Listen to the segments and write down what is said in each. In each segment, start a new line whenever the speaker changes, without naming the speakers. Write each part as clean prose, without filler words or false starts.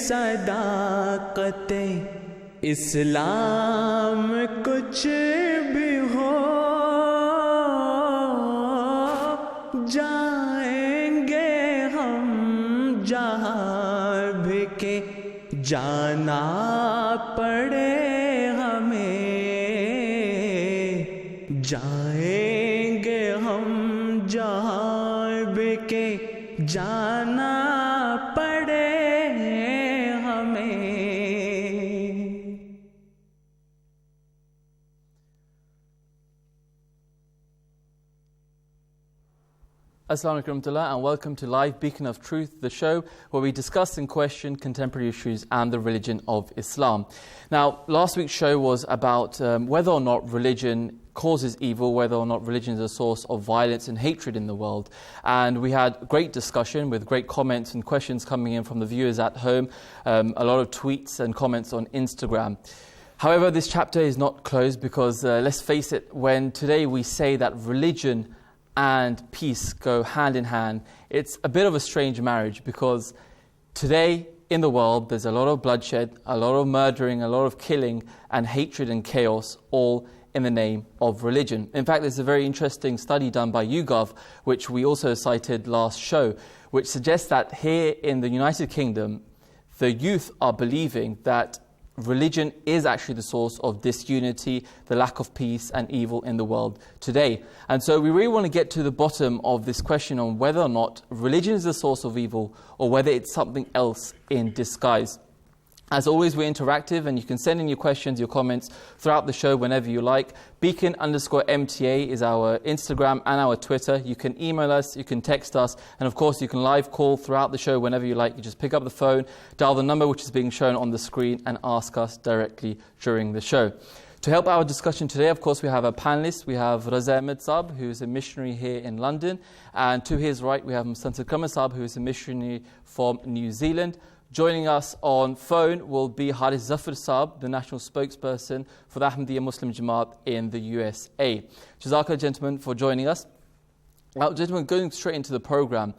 सदाकते इस्लाम कुछ भी हो जाएंगे हम जहाँ भी के जाना पड़े हमें जाएंगे हम जहाँ भी के जाना पड़े हमें.
Assalamu alaikum warahmatullah, and welcome to Live Beacon of Truth, the show where we discuss and question contemporary issues and the religion of Islam. Now, last week's show was about whether or not religion causes evil, whether or not religion is a source of violence and hatred in the world. And we had great discussion with great comments and questions coming in from the viewers at home, a lot of tweets and comments on Instagram. However, this chapter is not closed because, let's face it, when today we say that religion and peace go hand in hand, it's a bit of a strange marriage, because today in the world there's a lot of bloodshed, a lot of murdering, a lot of killing and hatred and chaos, all in the name of religion. In fact, there's a very interesting study done by YouGov, which we also cited last show, which suggests that here in the United Kingdom, the youth are believing that religion is actually the source of disunity, the lack of peace and evil in the world today. And so we really want to get to the bottom of this question on whether or not religion is the source of evil or whether it's something else in disguise. As always, we're interactive and you can send in your questions, your comments throughout the show whenever you like. Beacon_MTA is our Instagram and our Twitter. You can email us, you can text us, and of course you can live call throughout the show whenever you like. You just pick up the phone, dial the number which is being shown on the screen and ask us directly during the show. To help our discussion today, of course, we have our panelists. We have Raza Ahmed Saab, who is a missionary here in London. And to his right, we have Mr. Qamar Saab, who is a missionary from New Zealand. Joining us on phone will be Haris Zafar Saab, the national spokesperson for the Ahmadiyya Muslim Jamaat in the USA. Jazakallah, gentlemen, for joining us. Now, gentlemen, going straight into the program,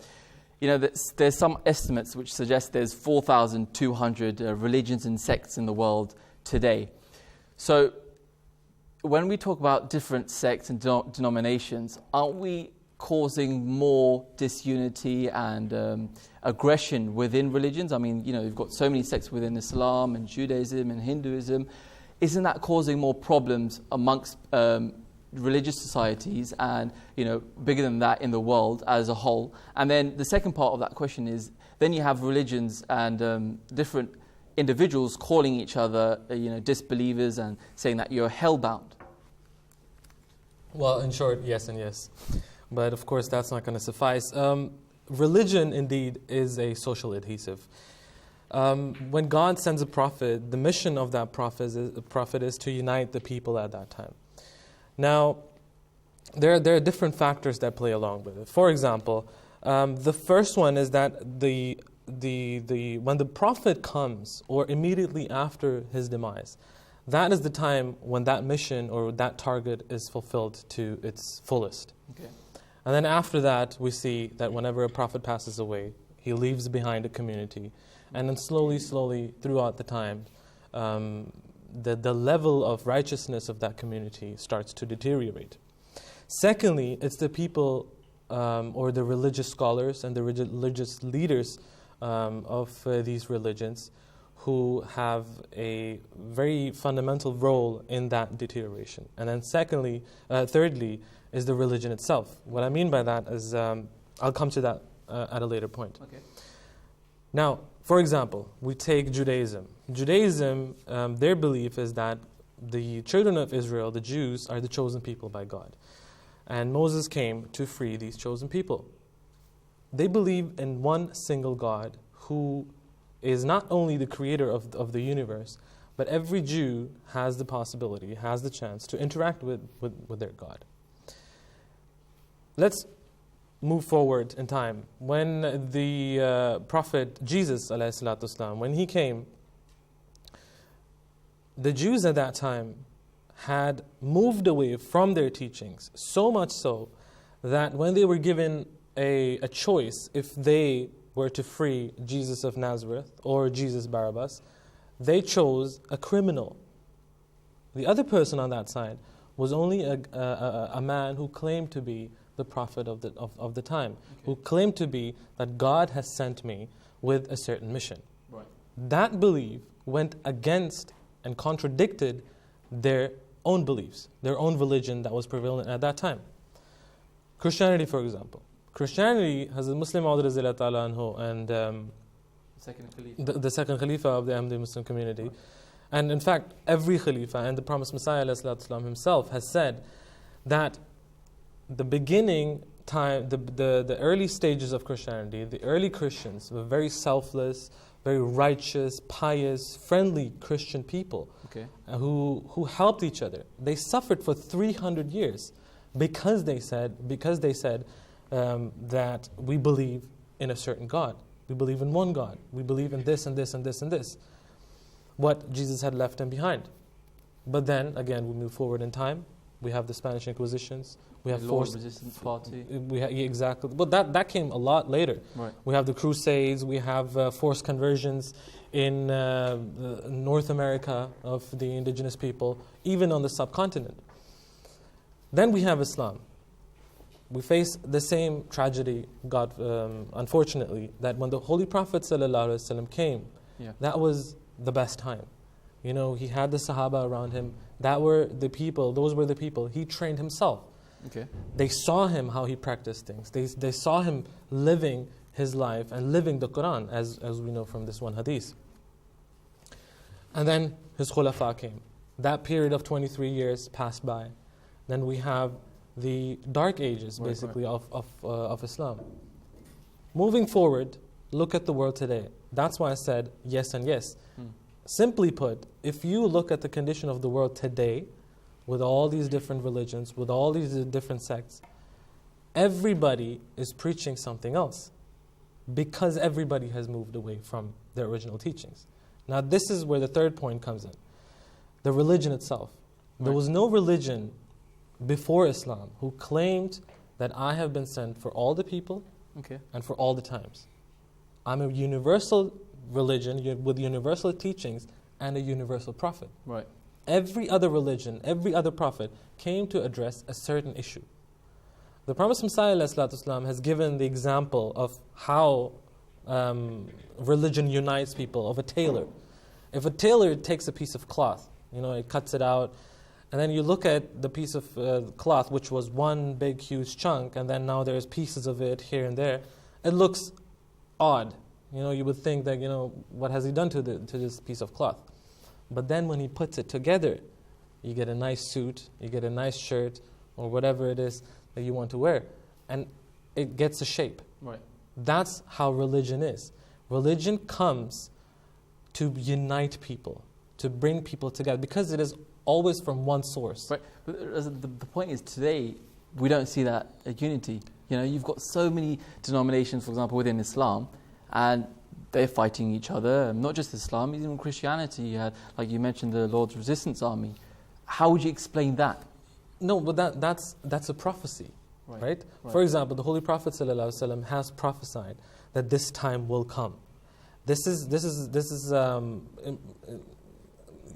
you know, there's some estimates which suggest there's 4,200 religions and sects in the world today. So, when we talk about different sects and denominations, aren't we causing more disunity and aggression within religions? I mean, you know, you've got so many sects within Islam and Judaism and Hinduism. Isn't that causing more problems amongst religious societies and, you know, bigger than that in the world as a whole? And then the second part of that question is, then you have religions and different individuals calling each other, you know, disbelievers and saying that you're hellbound.
Well, in short, yes and yes. But of course, that's not going to suffice. Religion, indeed, is a social adhesive. When God sends a prophet, the mission of that prophet is to unite the people at that time. Now, there are different factors that play along with it. For example, the first one is that when the prophet comes, or immediately after his demise, that is the time when that mission or that target is fulfilled to its fullest.
Okay.
And then after that, we see that whenever a prophet passes away, he leaves behind a community. And then slowly, throughout the time, the level of righteousness of that community starts to deteriorate. Secondly, it's the people or the religious scholars and the religious leaders of these religions who have a very fundamental role in that deterioration. And then thirdly, is the religion itself. What I mean by that is, I'll come to that at a later point.
Okay.
Now, for example, we take Judaism. Judaism, their belief is that the children of Israel, the Jews, are the chosen people by God. And Moses came to free these chosen people. They believe in one single God who is not only the creator of the universe, but every Jew has the possibility, has the chance to interact with their God. Let's move forward in time. When the Prophet Jesus, ﷺ, when he came, the Jews at that time had moved away from their teachings, so much so that when they were given a choice, if they were to free Jesus of Nazareth or Jesus Barabbas, they chose a criminal. The other person on that side was only a man who claimed to be the prophet of the time, who claimed to be that God has sent me with a certain mission.
Right.
That belief went against and contradicted their own beliefs, their own religion that was prevalent at that time. Christianity, for example. Christianity has a Muslim Maud anhu and
Second Khalifa.
the second Khalifa of the Ahmadi Muslim community. Right. And in fact, every Khalifa and the promised Messiah ﷺ himself has said that the beginning time, the early stages of Christianity, the early Christians were very selfless, very righteous, pious, friendly Christian people who helped each other. They suffered for 300 years because they said that we believe in a certain God. We believe in one God. We believe in this and this and this and this. What Jesus had left them behind. But then, again, we move forward in time. We have the Spanish Inquisitions. We have
forced resistance party.
Exactly. But that came a lot later.
Right.
We have the Crusades. We have forced conversions in North America of the indigenous people, even on the subcontinent. Then we have Islam. We face the same tragedy, unfortunately, that when the Holy Prophet ﷺ came, that was the best time. You know, he had the Sahaba around him. Those were the people. He trained himself. They saw him how he practiced things. They saw him living his life and living the Quran, as we know from this one hadith. And then his Khulafa came. That period of 23 years passed by. Then we have the dark ages, basically, of Islam. Moving forward, look at the world today. That's why I said yes and yes. Simply put, if you look at the condition of the world today, with all these different religions, with all these different sects, everybody is preaching something else because everybody has moved away from their original teachings. Now this is where the third point comes in. The religion itself. There was no religion before Islam who claimed that I have been sent for all the people and for all the times. I'm a universal religion with universal teachings and a universal prophet.
Right.
Every other religion, every other prophet came to address a certain issue. The Promised Messiah ﷺ has given the example of how religion unites people, of a tailor. If a tailor takes a piece of cloth, it cuts it out, and then you look at the piece of cloth, which was one big, huge chunk, and then now there's pieces of it here and there, it looks odd. You would think that, what has he done to this piece of cloth? But then when he puts it together, you get a nice suit, you get a nice shirt, or whatever it is that you want to wear. And it gets a shape.
Right.
That's how religion is. Religion comes to unite people, to bring people together, because it is always from one source.
Right. But the point is, today, we don't see that unity. You've got so many denominations, for example, within Islam, and they're fighting each other. Not just Islam, even Christianity. You had, like you mentioned, the Lord's Resistance Army. How would you explain that?
No, but that's a prophecy, right? For example, the Holy Prophet ﷺ has prophesied that this time will come. This is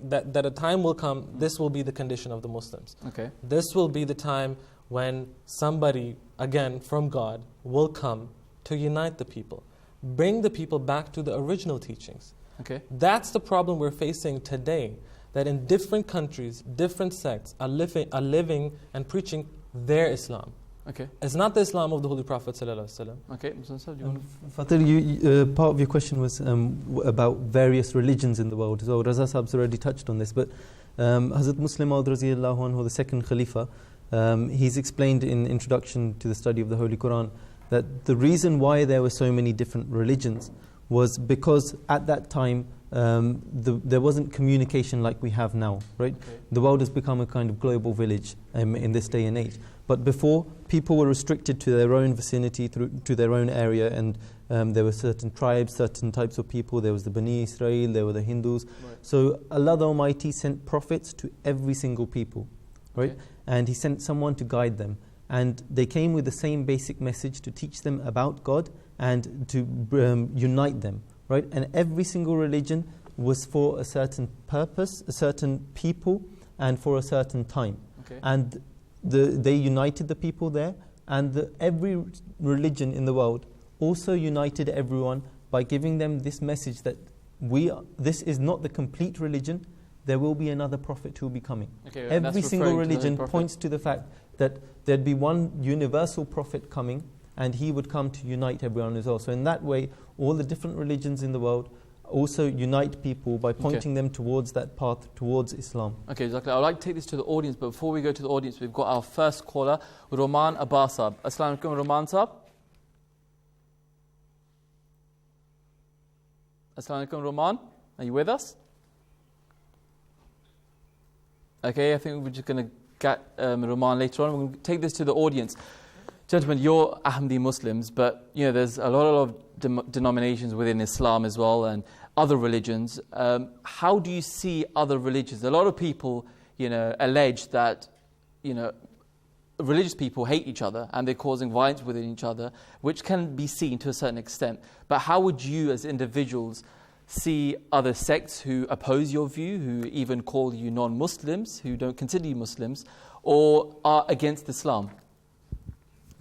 that a time will come. This will be the condition of the Muslims. This will be the time when somebody, again from God, will come to unite the people. Bring the people back to the original teachings. That's the problem we're facing today, that in different countries, different sects are living and preaching their Islam. It's not the Islam of the Holy Prophet ﷺ.
Fadil, part of your question was about various religions in the world. So Raza Saab's already touched on this, but Hazrat Muslim Maud Raziyallahu Anhu, the second Khalifa, he's explained in Introduction to the Study of the Holy Quran that the reason why there were so many different religions was because at that time there wasn't communication like we have now, right? The world has become a kind of global village in this day and age. But before, people were restricted to their own vicinity, to their own area, and there were certain tribes, certain types of people. There was the Bani Israel, there were the Hindus. So Allah the Almighty sent prophets to every single people, right? And He sent someone to guide them. and they came with the same basic message to teach them about God and to unite them, right? And every single religion was for a certain purpose, a certain people, and for a certain time.
Okay.
And they united the people there, and every religion in the world also united everyone by giving them this message that this is not the complete religion. There will be another prophet who will be coming.
Okay, and
every
that's
single
referring to the
religion
prophet.
points to the fact that there'd be one universal prophet coming, and he would come to unite everyone as well. So in that way, all the different religions in the world also unite people by pointing them towards that path, towards Islam.
Okay, exactly. I'd like to take this to the audience, but before we go to the audience, we've got our first caller, Roman Abbasab. Assalamu alaikum, Roman Sab. Assalamu alaikum, Roman. Are you with us? Okay, I think we're just going to get Roman later on. We're going to take this to the audience. Gentlemen, you're Ahmadi Muslims, but there's a lot of denominations within Islam as well and other religions. How do you see other religions? A lot of people, allege that, religious people hate each other and they're causing violence within each other, which can be seen to a certain extent. But how would you, as individuals, see other sects who oppose your view, who even call you non-Muslims, who don't consider you Muslims, or are against Islam?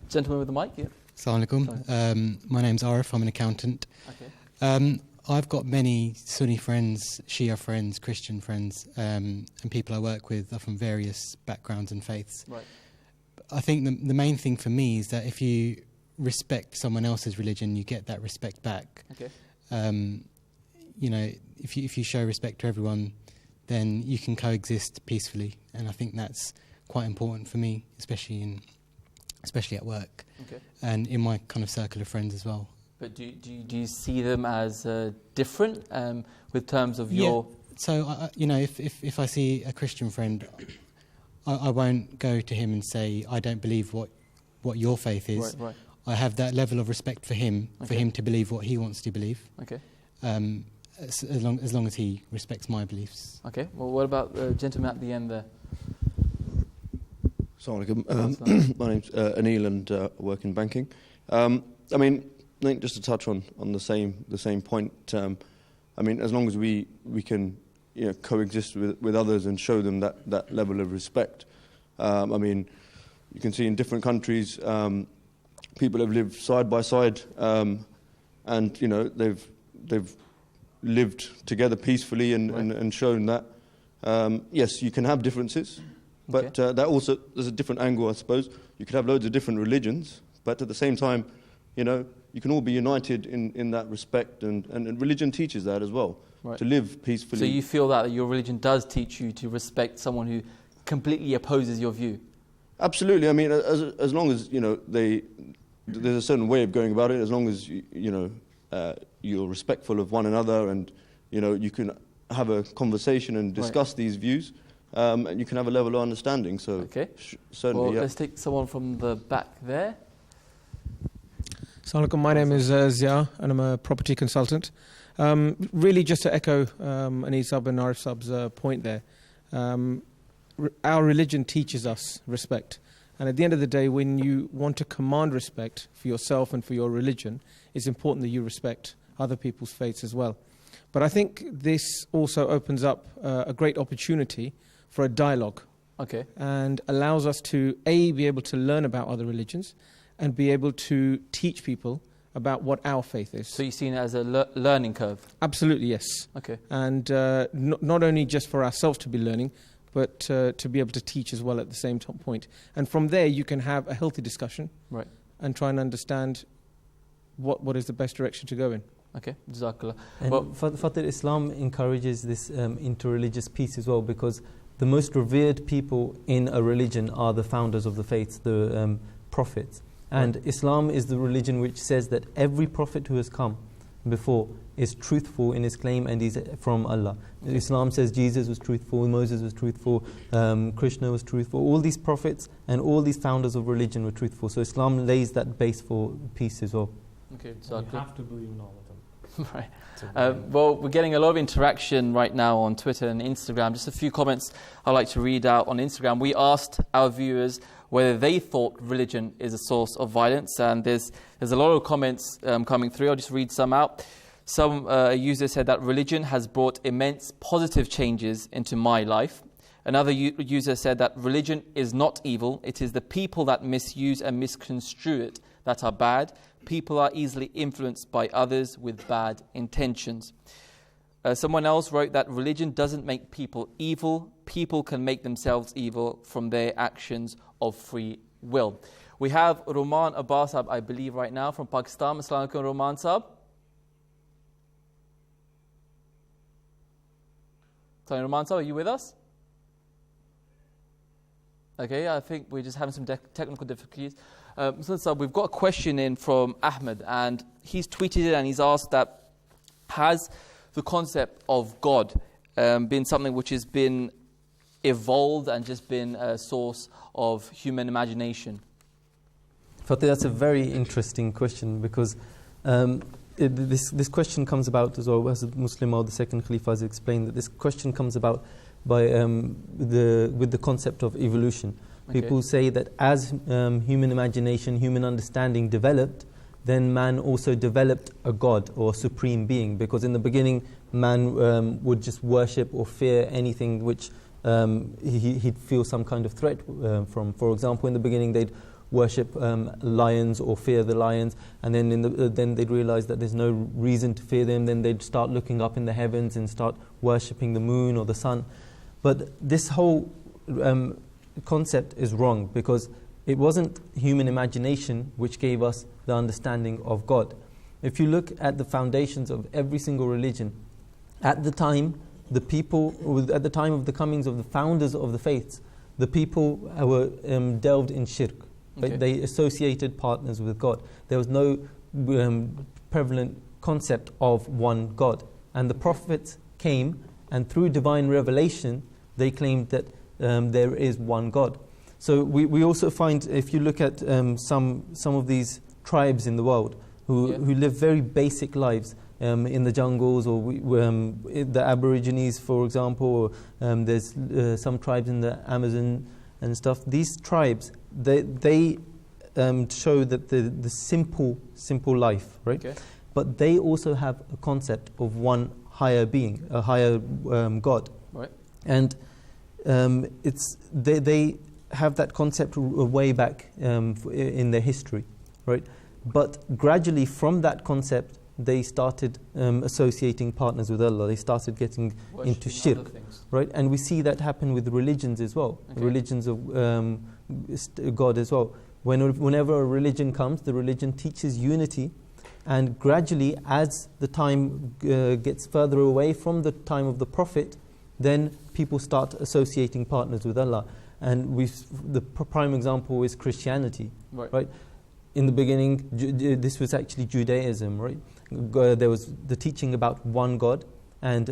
Gentleman with the mic, yeah.
Assalamu alaikum. My name's Arif, I'm an accountant.
Okay.
I've got many Sunni friends, Shia friends, Christian friends, and people I work with are from various backgrounds and faiths.
Right.
I think the main thing for me is that if you respect someone else's religion, you get that respect back.
Okay.
If you show respect to everyone, then you can coexist peacefully, and I think that's quite important for me, especially at work,
Okay.
and in my kind of circle of friends as well.
But do you see them as different with terms of your...
So, if I see a Christian friend, I won't go to him and say, I don't believe what your faith is.
Right.
I have that level of respect for him, for him to believe what he wants to believe.
Okay.
As long as he respects my beliefs.
Okay. Well, what about the gentleman at the end there?
Assalamu alaikum. My name's Anil and I work in banking. I think just to touch on the same point. As long as we can coexist with others and show them that level of respect. You can see in different countries, people have lived side by side, and they've lived together peacefully and shown that. Yes, you can have differences. But that also, there's a different angle, I suppose. You could have loads of different religions, but at the same time, you can all be united in that respect, and religion teaches that as well, to live peacefully.
So you feel that your religion does teach you to respect someone who completely opposes your view?
Absolutely. As long as, there's a certain way of going about it, as long as, you're respectful of one another and, you can have a conversation and discuss these views. And you can have a level of understanding. So certainly,
let's take someone from the back there.
Assalamu alaikum. My name is Zia, and I'm a property consultant. Really, just to echo Anis Sab and Arif Sab's point there, our religion teaches us respect. And at the end of the day, when you want to command respect for yourself and for your religion, it's important that you respect other people's faiths as well. But I think this also opens up a great opportunity for a dialogue, and allows us to be able to learn about other religions and be able to teach people about what our faith is.
So you've seen it as a learning curve?
Absolutely, yes.
Okay.
And not only just for ourselves to be learning, but to be able to teach as well at the same point. And from there, you can have a healthy discussion, and try and understand what is the best direction to go in.
Okay, Jazakallah.
And Fatir, Islam encourages this interreligious peace as well, because the most revered people in a religion are the founders of the faiths, the prophets. And Islam is the religion which says that every prophet who has come before is truthful in his claim and he's from Allah. Islam says Jesus was truthful, Moses was truthful, Krishna was truthful. All these prophets and all these founders of religion were truthful. So Islam lays that base for peace as well.
Okay,
You have to believe in all of them.
Right. Well, we're getting a lot of interaction right now on Twitter and Instagram. Just a few comments I'd like to read out on Instagram. We asked our viewers whether they thought religion is a source of violence, and there's a lot of comments coming through. I'll just read some out. Some users said that religion has brought immense positive changes into my life. Another user said that religion is not evil. It is the people that misuse and misconstrue it that are bad. People are easily influenced by others with bad intentions. Someone else wrote that religion doesn't make people evil. People can make themselves evil from their actions of free will. We have Roman Abbas, I believe, right now from Pakistan. Assalamu alaikum, Roman Saab. Sorry, Roman Saab, are you with us? Okay, I think we're just having some technical difficulties. So we've got a question in from Ahmed, and he's tweeted it and he's asked that, has the concept of God been something which has been evolved and just been a source of human imagination?
Fatih, that's a very interesting question, because this question comes about, as well as Muslim Maud, the second Khalifa, has explained, that this question comes about by with the concept of evolution.
Okay.
People say that as human imagination, human understanding developed, then man also developed a god or supreme being, because in the beginning man would just worship or fear anything which he'd feel some kind of threat from. For example, in the beginning they'd worship lions or fear the lions, and then then they'd realize that there's no reason to fear them. Then they'd start looking up in the heavens and start worshipping the moon or the sun. But this whole concept is wrong, because it wasn't human imagination which gave us the understanding of God. If you look at the foundations of every single religion, at the time of the comings of the founders of the faiths, the people were delved in shirk.
Okay.
They associated partners with God. There was no prevalent concept of one God. And the prophets came, and through divine revelation, they claimed that there is one God. So we also find, if you look at some of these tribes in the world who live very basic lives in the jungles, or the Aborigines, for example, or there's some tribes in the Amazon and stuff. These tribes, they show that the simple life, right? Okay. But they also have a concept of one higher being, a higher God,
right?
And they have that concept way back in their history, right? But gradually, from that concept, they started associating partners with Allah. They started getting into shirk, right? And we see that happen with religions as well, okay. Religions of God as well. Whenever a religion comes, the religion teaches unity, and gradually, as the time gets further away from the time of the Prophet, then people start associating partners with Allah. And the prime example is Christianity, right? In the beginning, this was actually Judaism, right? There was the teaching about one God, and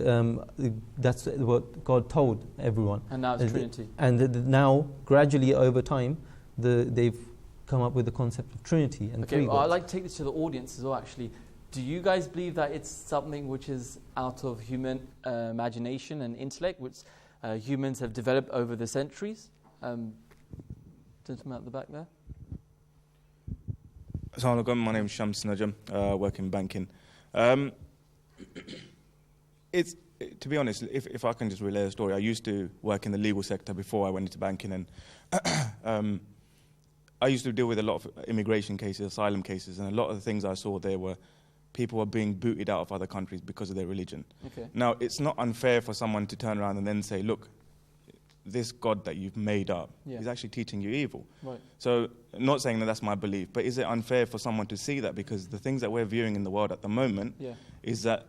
that's what God told everyone.
And now it's Trinity.
And now, gradually over time, they've come up with the concept of Trinity and three gods.
I'd like to take this to the audience as well, actually. Do you guys believe that it's something which is out of human imagination and intellect, which humans have developed over the centuries? Gentleman at the back there.
Assalamu alaikum, my name is Shams Najam, work in banking. It's, to be honest, if I can just relay a story, I used to work in the legal sector before I went into banking, and I used to deal with a lot of immigration cases, asylum cases, and a lot of the things I saw there were people were being booted out of other countries because of their religion.
Okay.
Now, it's not unfair for someone to turn around and then say, look, this God that you've made up is actually teaching you evil.
Right.
So, not saying that that's my belief, but is it unfair for someone to see that? Because the things that we're viewing in the world at the moment is that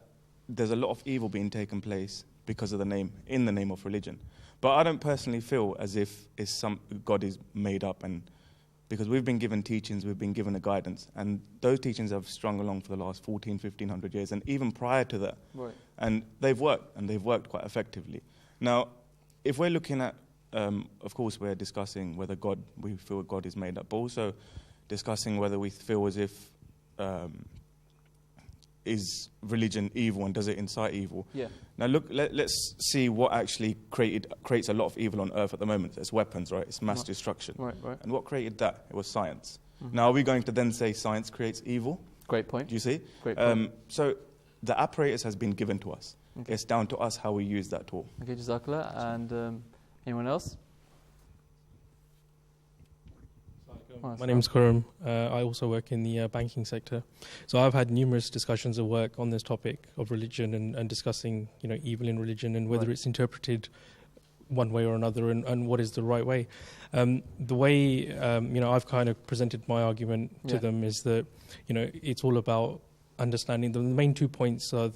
there's a lot of evil being taken place because of in the name of religion. But I don't personally feel as if God is made up, and because we've been given teachings, we've been given a guidance, and those teachings have strung along for the last 1,500 years, and even prior to that.
Right.
And they've worked quite effectively. Now, if we're looking at, of course, we're discussing whether we feel God is made up, but also discussing whether we feel as if is religion evil and does it incite evil?
Yeah.
Now look, let's see what actually creates a lot of evil on earth at the moment. It's weapons, right? It's mass destruction.
Right.
And what created that? It was science.
Mm-hmm.
Now are we going to then say science creates evil?
Great point.
Do you see?
Great point.
So the apparatus has been given to us.
Okay.
It's down to us how we use that tool.
Okay, Jazakallah. And anyone else?
My name's Kurum. I also work in the banking sector. So I've had numerous discussions of work on this topic of religion and discussing, evil in religion and whether it's interpreted one way or another and what is the right way. The way, I've kind of presented my argument to them is that, it's all about understanding. The main 2 points are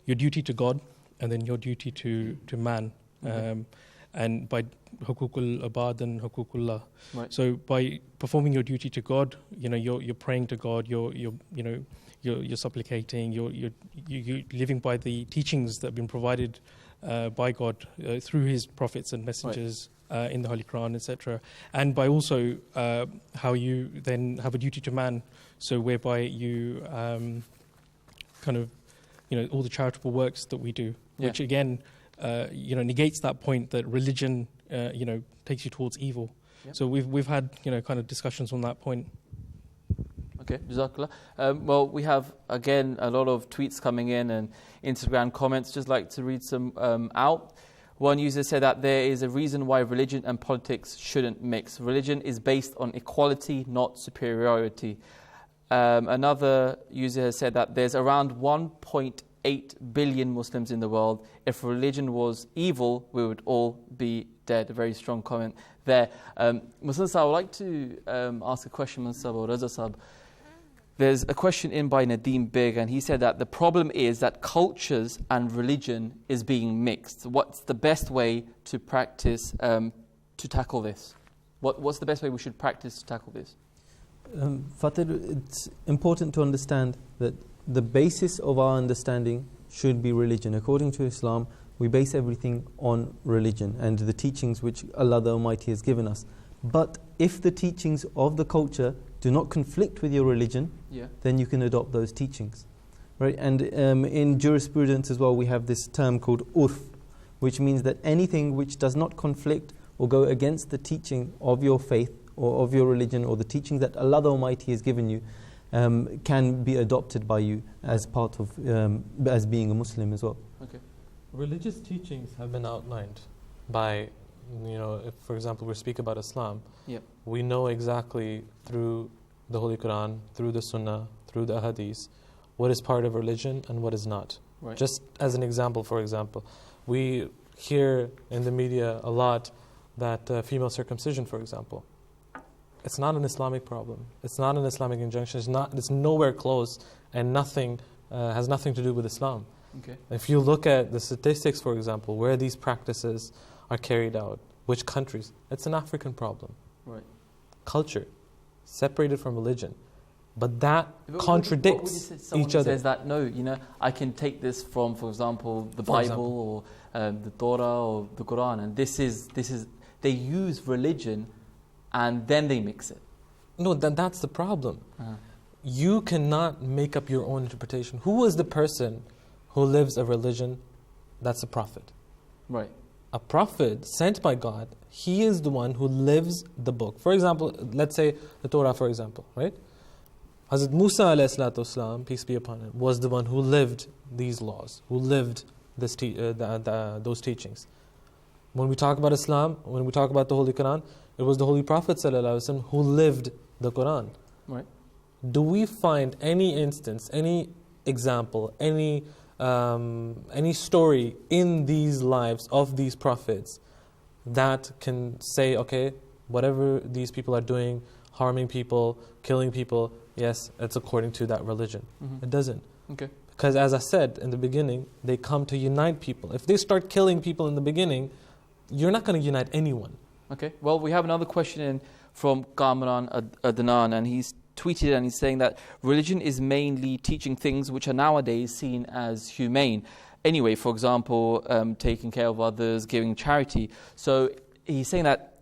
your duty to God and then your duty to man. And by hukukul abad and hukukullah.
Right.
So by performing your duty to God, you're praying to God, you're supplicating, you're living by the teachings that have been provided by God through His prophets and messengers in the Holy Quran, etc. And by also how you then have a duty to man, so whereby you all the charitable works that we do, which again. Negates that point that religion, takes you towards evil. Yep. So we've had, kind of discussions on that point.
Okay, Jazakallah. Well, we have, again, a lot of tweets coming in and Instagram comments. Just like to read some out. One user said that there is a reason why religion and politics shouldn't mix. Religion is based on equality, not superiority. Another user has said that there's around 1.8 billion Muslims in the world. If religion was evil, we would all be dead. A very strong comment there. Muslim Sahib, I would like to ask a question, Muslim or Raza Sahib. There's a question in by Nadeem Big, and he said that the problem is that cultures and religion is being mixed. What's the best way to practice to tackle this? What's the best way we should practice to tackle this?
Fatih, it's important to understand that the basis of our understanding should be religion. According to Islam, we base everything on religion and the teachings which Allah the Almighty has given us. But if the teachings of the culture do not conflict with your religion, then you can adopt those teachings. Right? And in jurisprudence as well, we have this term called urf, which means that anything which does not conflict or go against the teaching of your faith or of your religion or the teachings that Allah the Almighty has given you, can be adopted by you as part of as being a Muslim as well.
Okay.
Religious teachings have been outlined by, if, for example, we speak about Islam, we know exactly through the Holy Quran, through the Sunnah, through the Hadith, what is part of religion and what is not.
Right.
Just as an example, we hear in the media a lot that female circumcision, for example, it's not an Islamic problem. It's not an Islamic injunction. It's nowhere close, and has nothing to do with Islam.
Okay.
If you look at the statistics, for example, where these practices are carried out, which countries, it's an African problem.
Right.
Culture, separated from religion. But that contradicts each other.
Says that, no, I can take this from, for example, the Bible or the Torah or the Quran, and this is they use religion and then they mix it.
No, that's the problem. You cannot make up your own interpretation. Who is the person who lives a religion? That's a prophet.
Right.
A prophet sent by God, he is the one who lives the book. For example, let's say the Torah, for example, right? Hazrat Musa alayhi salatu wasalam, peace be upon him, was the one who lived these laws, who lived those teachings. When we talk about Islam, when we talk about the Holy Quran, it was the Holy Prophet ﷺ who lived the Quran.
Right.
Do we find any instance, any example, any story in these lives of these prophets that can say, okay, whatever these people are doing, harming people, killing people, yes, it's according to that religion? It doesn't.
Okay.
Because as I said in the beginning, they come to unite people. If they start killing people in the beginning, you're not going to unite anyone.
Okay. Well, we have another question in from Kamran Adnan, and he's tweeted and he's saying that religion is mainly teaching things which are nowadays seen as humane. Anyway, for example, taking care of others, giving charity. So he's saying that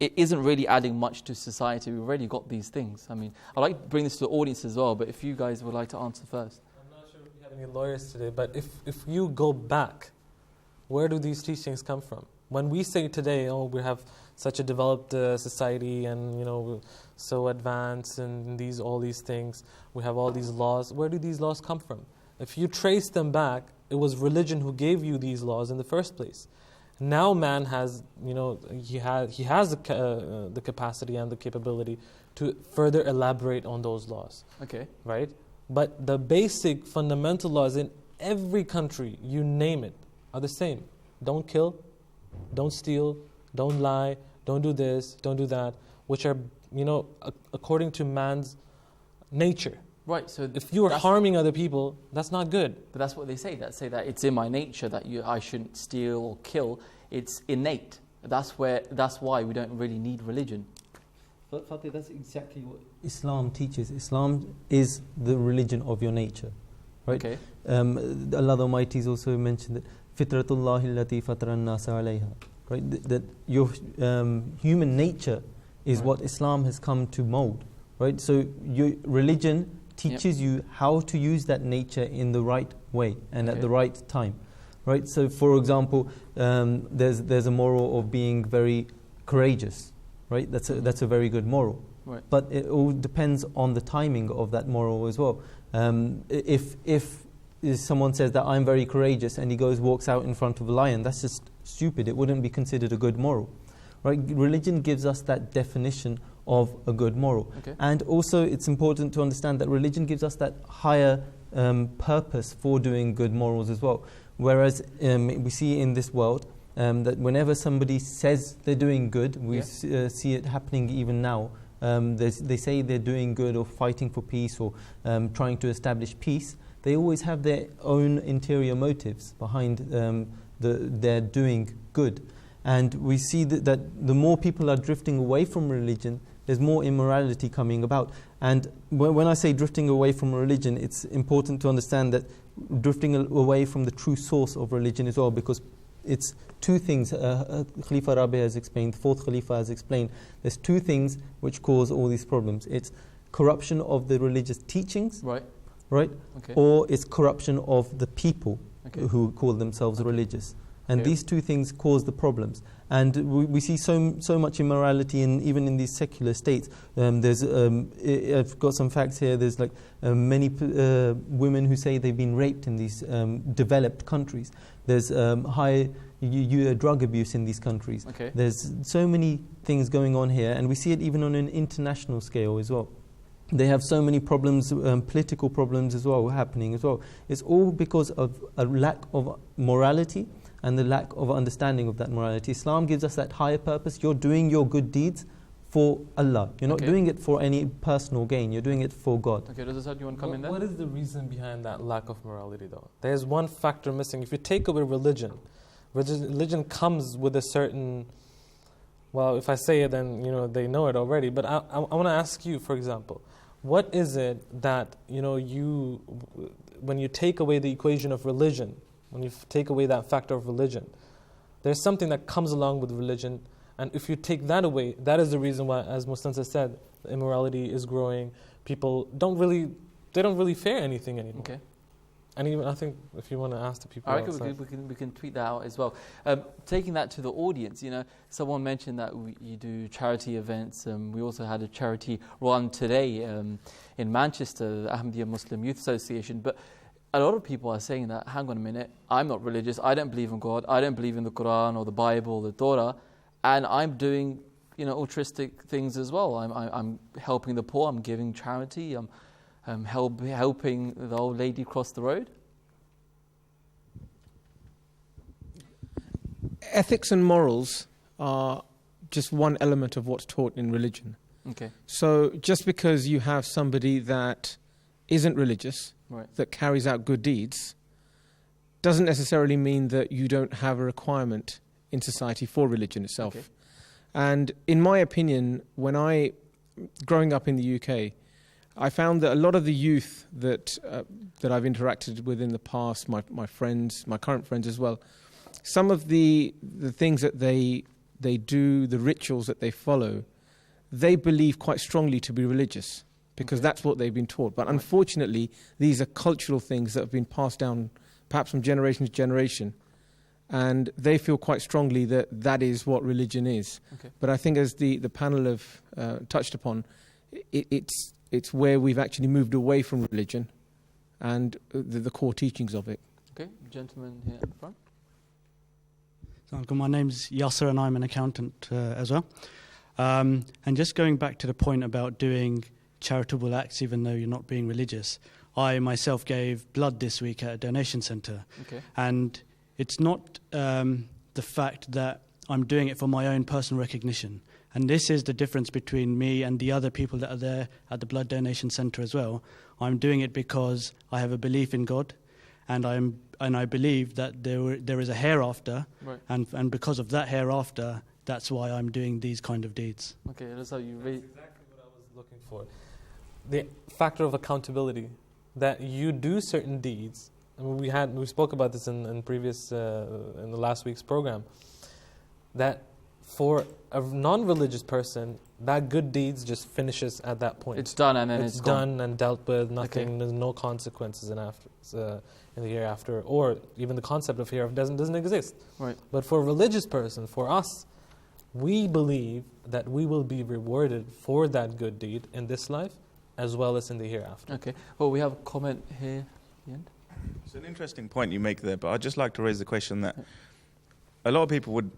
it isn't really adding much to society. We've already got these things. I mean, I'd like to bring this to the audience as well, but if you guys would like to answer first.
I'm not have any lawyers today, but if you go back, where do these teachings come from? When we say today, oh, we have such a developed society and, we're so advanced and all these things, we have all these laws, where do these laws come from? If you trace them back, it was religion who gave you these laws in the first place. Now man has, he has the capacity and the capability to further elaborate on those laws.
Okay.
Right? But the basic fundamental laws in every country, you name it, are the same. Don't kill, don't steal, don't lie, don't do this, don't do that, which are, according to man's nature.
Right, so
if you are harming other people, that's not good.
But that's what they say. That say that it's in my nature that I shouldn't steal or kill. It's innate. That's why we don't really need religion.
But Fatih, that's exactly what Islam teaches. Islam is the religion of your nature, right?
Okay.
Allah the Almighty has also mentioned that Fitratullahi allati fatara an-nasa alayha, right? That your human nature is what Islam has come to mold, right? So your religion teaches you how to use that nature in the right way and at the right time, right? So, for example, there's a moral of being very courageous, right? That's a very good moral.
Right.
But it all depends on the timing of that moral as well. If someone says that I'm very courageous and he walks out in front of a lion, that's just stupid. It wouldn't be considered a good moral, right? Religion gives us that definition of a good moral.
Okay.
And also it's important to understand that religion gives us that higher purpose for doing good morals as well. Whereas we see in this world that whenever somebody says they're doing good, we see it happening even now. They say they're doing good or fighting for peace or trying to establish peace. They always have their own interior motives behind their doing good. And we see that the more people are drifting away from religion, there's more immorality coming about. And when I say drifting away from religion, it's important to understand that drifting away from the true source of religion as well, because it's two things. Khalifa Rabi has explained, the fourth Khalifa has explained, there's two things which cause all these problems. It's corruption of the religious teachings, right?
Okay.
Or it's corruption of the people who call themselves religious. And these two things cause the problems. And we see so much immorality even in these secular states. I've got some facts here. There's many women who say they've been raped in these developed countries. There's high drug abuse in these countries.
Okay.
There's so many things going on here, and we see it even on an international scale as well. They have so many problems, political problems as well, happening as well. It's all because of a lack of morality and the lack of understanding of that morality. Islam gives us that higher purpose. You're doing your good deeds for Allah. You're not doing it for any personal gain. You're doing it for God.
Okay, does you want to come in there?
What is the reason behind that lack of morality, though? There's one factor missing. If you take away religion comes with a certain... Well, if I say it, then they know it already. But I want to ask you, for example, what is it that when you take away the equation of religion, when you take away that factor of religion, there's something that comes along with religion, and if you take that away, that is the reason why, as Muslims have said, immorality is growing. People don't really fear anything anymore.
Okay.
And even I think if you want to ask the people,
I reckon we can tweet that out as well. Taking that to the audience, someone mentioned that you do charity events. We also had a charity run today in Manchester, the Ahmadiyya Muslim Youth Association. But a lot of people are saying that, hang on a minute, I'm not religious, I don't believe in God, I don't believe in the Quran or the Bible or the Torah, and I'm doing altruistic things as well. I'm helping the poor, I'm giving charity, I'm helping the old lady cross the road.
Ethics and morals are just one element of what's taught in religion.
Okay.
So just because you have somebody that isn't religious, that carries out good deeds, doesn't necessarily mean that you don't have a requirement in society for religion itself.
Okay.
And in my opinion, growing up in the UK, I found that a lot of the youth that I've interacted with in the past, my friends, my current friends as well, some of the things that they do, the rituals that they follow, they believe quite strongly to be religious. because that's what they've been taught. But unfortunately, these are cultural things that have been passed down perhaps from generation to generation. And they feel quite strongly that that is what religion is.
Okay.
But I think, as the panel have touched upon, it's where we've actually moved away from religion and the core teachings of it.
Okay, gentleman here in front.
My name's Yasser and I'm an accountant as well. And just going back to the point about doing charitable acts even though you're not being religious, I myself gave blood this week at a donation centre.
Okay.
And it's not the fact that I'm doing it for my own personal recognition. And this is the difference between me and the other people that are there at the blood donation centre as well. I'm doing it because I have a belief in God, and I believe that there is a hereafter,
right.
and because of that hereafter, that's why I'm doing these kind of deeds.
Okay, that's how you read.
That's exactly what I was looking for. The factor of accountability, that you do certain deeds. I mean, we spoke about this in the last week's program, that for a non-religious person, that good deeds just finishes at that point.
It's done and then it's
done
gone.
and dealt with. Nothing.
Okay.
There's no consequences in the hereafter, or even the concept of hereafter doesn't exist.
Right.
But for a religious person, for us, we believe that we will be rewarded for that good deed in this life, as well as in the hereafter.
Okay. Well, we have a comment here at the end.
It's an interesting point you make there, but I'd just like to raise the question that a lot of people would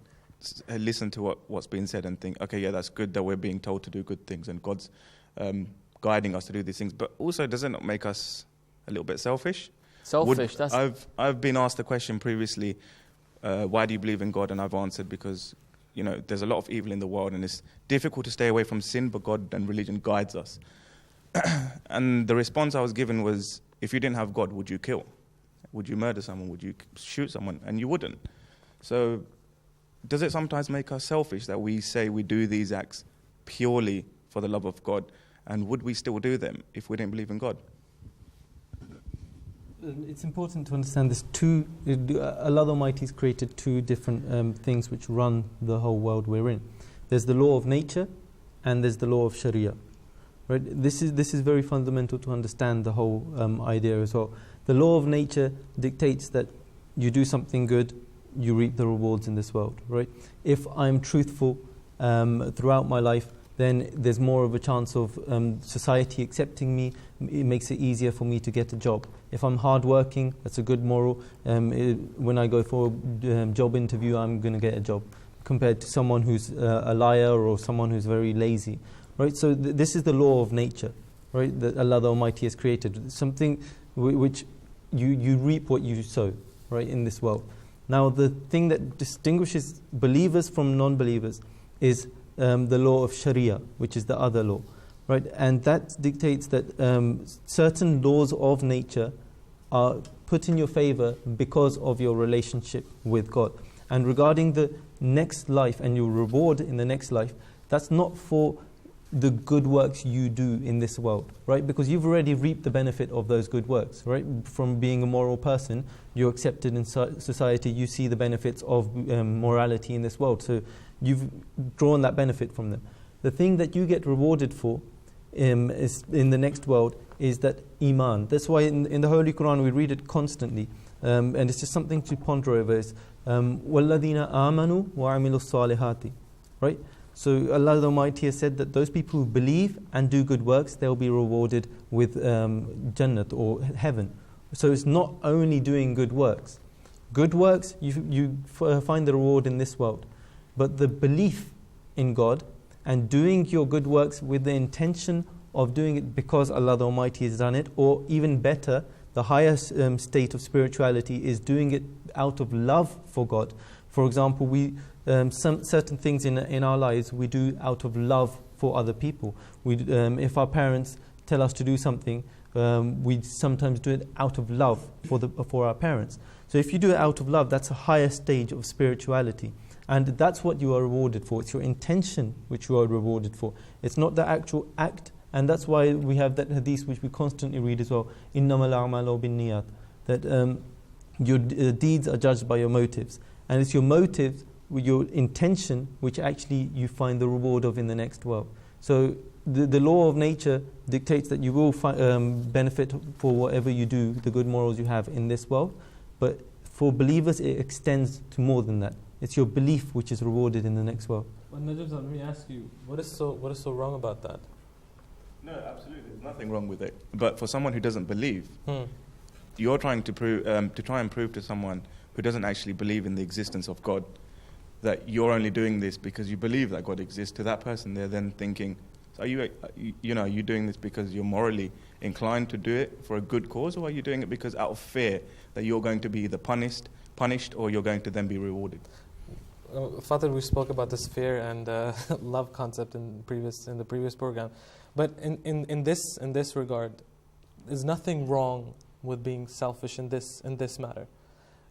listen to what's being said and think, okay, yeah, that's good that we're being told to do good things and God's guiding us to do these things, but also does it not make us a little bit selfish?
Selfish,
I've been asked the question previously, why do you believe in God? And I've answered because, there's a lot of evil in the world and it's difficult to stay away from sin, but God and religion guides us. And the response I was given was, if you didn't have God, would you kill? Would you murder someone? Would you shoot someone? And you wouldn't. So does it sometimes make us selfish that we say we do these acts purely for the love of God? And would we still do them if we didn't believe in God?
It's important to understand this. Allah the Almighty has created two different things which run the whole world we're in. There's the law of nature and there's the law of Sharia. Right? This is very fundamental to understand the whole idea as well. The law of nature dictates that you do something good, you reap the rewards in this world. Right? If I'm truthful throughout my life, then there's more of a chance of society accepting me. It makes it easier for me to get a job. If I'm hardworking, that's a good moral. When I go for a job interview, I'm going to get a job, compared to someone who's a liar or someone who's very lazy. Right? So this is the law of nature, right? That Allah the Almighty has created. Something which you reap what you sow, right, in this world. Now, the thing that distinguishes believers from non-believers is the law of Sharia, which is the other law, right? And that dictates that certain laws of nature are put in your favor because of your relationship with God. And regarding the next life and your reward in the next life, that's not for the good works you do in this world, right? Because you've already reaped the benefit of those good works, right? From being a moral person, you're accepted in society, you see the benefits of morality in this world. So you've drawn that benefit from them. The thing that you get rewarded for is in the next world is that Iman. That's why in the Holy Quran we read it constantly. And it's just something to ponder over. Is وَالَّذِينَ آمَنُوا وَعَمِلُوا الصَّالِحَاتِ. Right? So Allah the Almighty has said that those people who believe and do good works, they'll be rewarded with Jannat or heaven. So it's not only doing good works. Good works, you find the reward in this world. But the belief in God and doing your good works with the intention of doing it because Allah the Almighty has done it, or even better, the highest state of spirituality is doing it out of love for God. For example, some certain things in our lives we do out of love for other people. If our parents tell us to do something, we sometimes do it out of love for our parents. So if you do it out of love, that's a higher stage of spirituality. And that's what you are rewarded for. It's your intention which you are rewarded for. It's not the actual act. And that's why we have that hadith which we constantly read as well. إِنَّمَا الْأَعْمَالُ بِالنِّيَّاتِ. That your deeds are judged by your motives. And it's your motives, your intention, which actually you find the reward of in the next world. So the law of nature dictates that you will benefit for whatever you do, the good morals you have in this world. But for believers, it extends to more than that. It's your belief which is rewarded in the next world.
Well, Najib, let me ask you, what is so wrong about that?
No, absolutely, there's nothing wrong with it. But for someone who doesn't believe, you're trying to prove to someone who doesn't actually believe in the existence of God that you're only doing this because you believe that God exists. To that person, they're then thinking, so are you doing this because you're morally inclined to do it for a good cause, or are you doing it because out of fear that you're going to be either punished, or you're going to then be rewarded?
Father, we spoke about this fear and love concept in the previous program, but in this regard, there's nothing wrong with being selfish in this matter.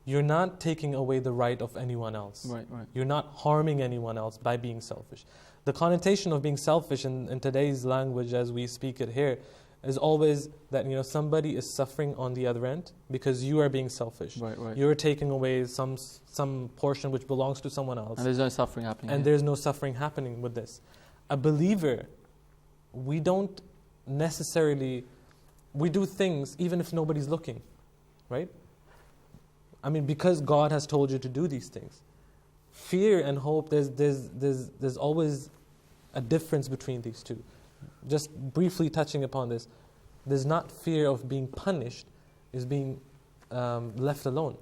You're not taking away the right of anyone else.
Right.
You're not harming anyone else by being selfish. The connotation of being selfish in today's language, as we speak it here, is always that somebody is suffering on the other end because you are being selfish.
Right.
You're taking away some portion which belongs to someone else.
And there's no suffering happening.
And there's no suffering happening with this. A believer, we don't necessarily, we do things even if nobody's looking, right? I mean, because God has told you to do these things. Fear and hope, there's always a difference between these two. Just briefly touching upon this, there's not fear of being punished, is being left alone.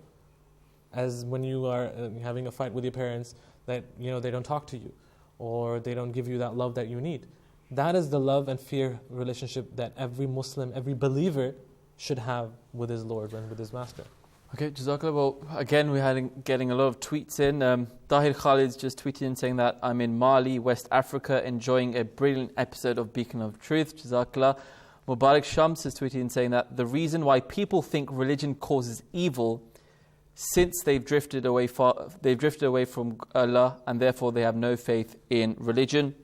As when you are having a fight with your parents, that they don't talk to you, or they don't give you that love that you need. That is the love and fear relationship that every Muslim, every believer should have with his Lord and with his Master.
Okay, Jazakallah. Well, again, we're getting a lot of tweets in. Tahir Khalid's just tweeted in saying that I'm in Mali, West Africa, enjoying a brilliant episode of Beacon of Truth. Jazakallah. Mubarak Shams is tweeting in saying that the reason why people think religion causes evil, since they've drifted away from Allah, and therefore they have no faith in religion.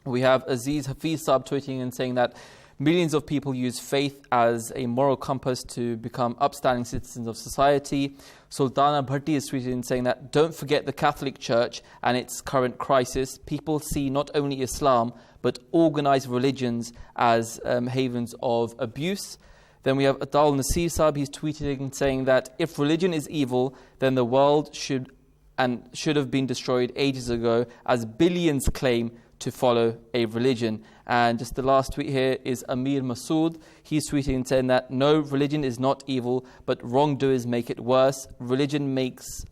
We have Aziz Hafiz Saab tweeting and saying that millions of people use faith as a moral compass to become upstanding citizens of society. Sultana Bhatti is tweeted in saying that don't forget the Catholic Church and its current crisis. People see not only Islam but organized religions as havens of abuse. Then we have Atal Nasir Saab. He's tweeting saying that if religion is evil, then the world should have been destroyed ages ago, as billions claim to follow a religion. And just the last tweet here is Amir Masood. He's tweeting and saying that no, religion is not evil, but wrongdoers make it worse. Religion makes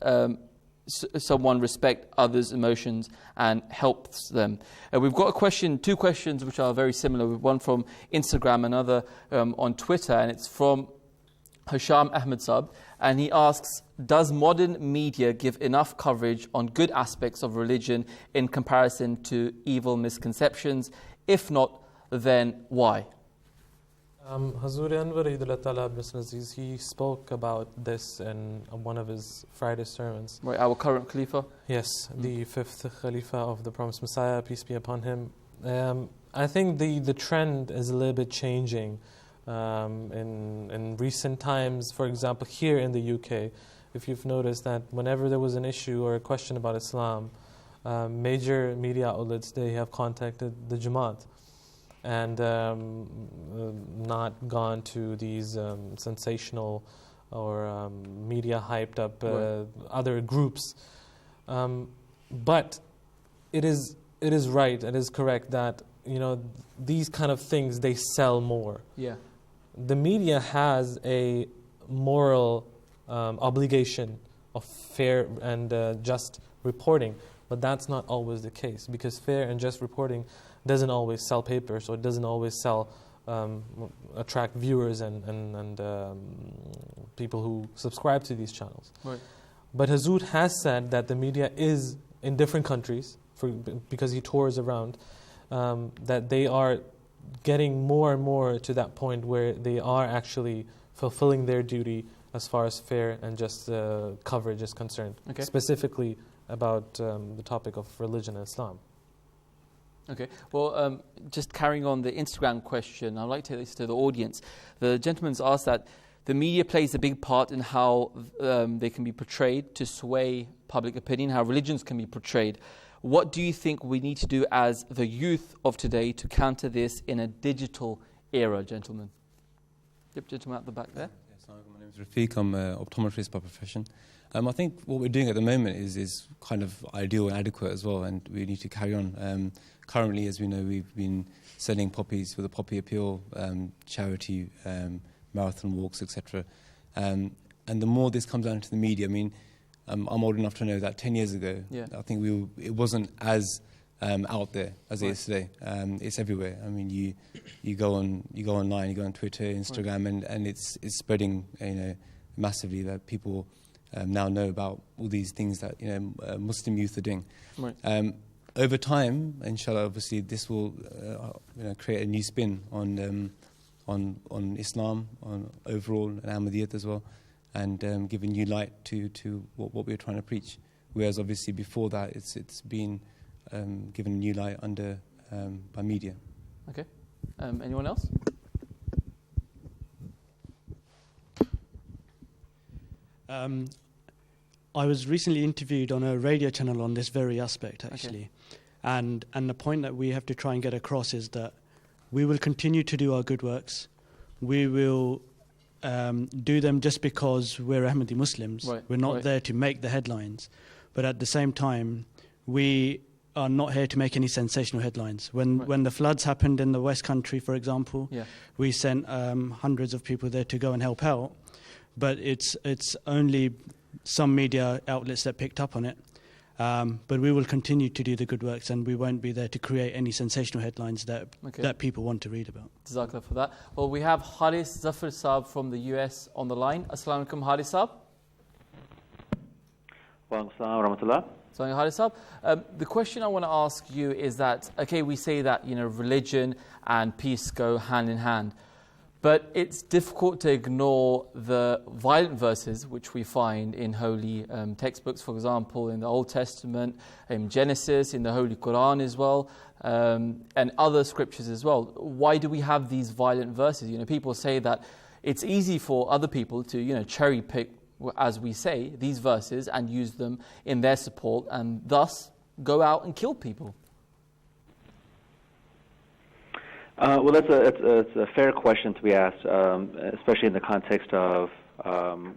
someone respect others' emotions and helps them. We've got two questions which are very similar. We've one from Instagram, another on Twitter, and it's from Hasham Ahmed Sab, and he asks, does modern media give enough coverage on good aspects of religion in comparison to evil misconceptions? If not, then why?
Hazur Anwar Eidullah Ta'ala Ibn Aziz, he spoke about this in one of his Friday sermons.
Right, our current Khalifa?
Yes, the fifth Khalifa of the Promised Messiah, peace be upon him. I think the trend is a little bit changing. In recent times, for example, here in the UK, if you've noticed that whenever there was an issue or a question about Islam, major media outlets, they have contacted the Jamaat and not gone to these sensational or media hyped up other groups. But it is right, it is correct that these kind of things, they sell more.
Yeah.
The media has a moral obligation of fair and just reporting, but that's not always the case, because fair and just reporting doesn't always sell papers, or it doesn't always attract viewers and people who subscribe to these channels.
Right.
But Hazur has said that the media is in different countries, because he tours around, that they are getting more and more to that point where they are actually fulfilling their duty as far as fair and just coverage is concerned, specifically about the topic of religion and Islam.
Okay, well, just carrying on the Instagram question, I'd like to take this to the audience. The gentleman's asked that the media plays a big part in how they can be portrayed to sway public opinion, how religions can be portrayed. What do you think we need to do as the youth of today to counter this in a digital era, gentlemen? Yep, gentleman at the back there.
Yes, my name is Rafiq. I'm an optometrist by profession. I think what we're doing at the moment is kind of ideal and adequate as well, and we need to carry on. Currently, as we know, we've been selling poppies with a poppy appeal, charity, marathon walks, etc. And the more this comes out into the media, I mean, I'm old enough to know that 10 years ago, I think it wasn't as out there as it is today. It's everywhere. I mean, you go online, you go on Twitter, Instagram, and it's spreading, massively, that people now know about all these things that Muslim youth are doing. Right. Over time, inshallah, obviously, this will create a new spin on Islam, on overall, and Ahmadiyyat as well, and give a new light to what we're trying to preach. Whereas obviously before that, it's been given a new light by media.
Okay. Anyone else?
I was recently interviewed on a radio channel on this very aspect, actually. Okay. And the point that we have to try and get across is that we will continue to do our good works. We will do them just because we're Ahmadi Muslims. Right. We're not there to make the headlines. But at the same time, we are not here to make any sensational headlines. When the floods happened in the West Country, for example, we sent hundreds of people there to go and help out. But it's only some media outlets that picked up on it. But we will continue to do the good works, and we won't be there to create any sensational headlines that people want to read about.
Jazakallah for that. Well, we have Haris Zafar Saab from the US on the line. Assalamu alaikum, Haris Saab.
Wa alaikum assalam wa rahmatullah.
Haris Saab. The question I want to ask you is that, okay, we say that religion and peace go hand in hand. But it's difficult to ignore the violent verses which we find in holy textbooks, for example, in the Old Testament, in Genesis, in the Holy Quran as well, and other scriptures as well. Why do we have these violent verses? People say that it's easy for other people to, cherry pick, as we say, these verses and use them in their support and thus go out and kill people.
Well, it's a fair question to be asked, especially in the context of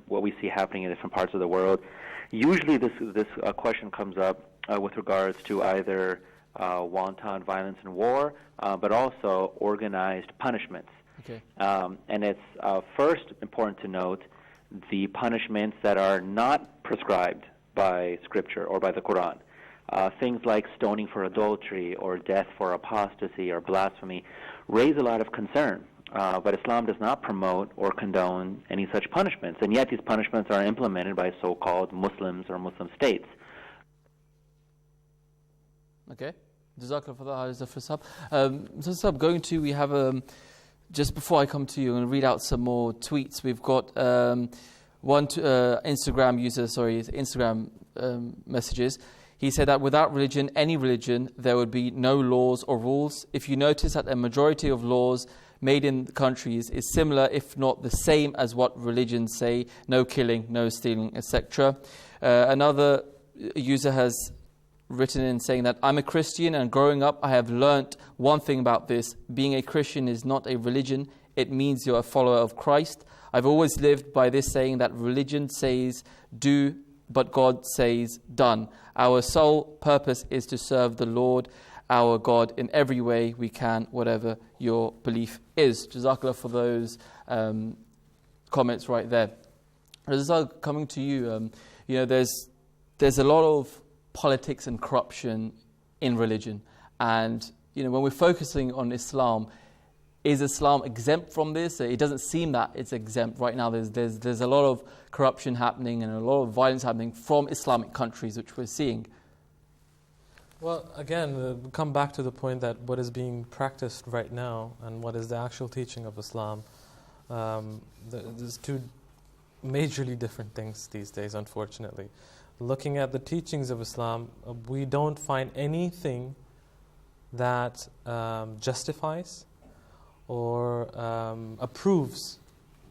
what we see happening in different parts of the world. Usually this question comes up with regards to either wanton violence and war, but also organized punishments.
Okay.
And it's first important to note the punishments that are not prescribed by Scripture or by the Quran. Things like stoning for adultery or death for apostasy or blasphemy raise a lot of concern. But Islam does not promote or condone any such punishments. And yet these punishments are implemented by so-called Muslims or Muslim states.
Okay. Jazakallah for that, Zafar Saab. We have, just before I come to you, I'm going to read out some more tweets. We've got one Instagram messages. He said that without religion, any religion, there would be no laws or rules. If you notice that a majority of laws made in countries is similar, if not the same as what religions say, no killing, no stealing, etc. Another user has written in saying that I'm a Christian and growing up I have learnt one thing about this. Being a Christian is not a religion. It means you're a follower of Christ. I've always lived by this saying that religion says do, but God says done. Our sole purpose is to serve the Lord, our God, in every way we can, whatever your belief is. Jazakallah for those comments right there. Razak, coming to you, there's a lot of politics and corruption in religion, and when we're focusing on Islam, is Islam exempt from this? It doesn't seem that it's exempt right now. There's a lot of corruption happening and a lot of violence happening from Islamic countries, which we're seeing.
Well, again, come back to the point that what is being practiced right now and what is the actual teaching of Islam, there's two majorly different things these days, unfortunately. Looking at the teachings of Islam, we don't find anything that justifies or approves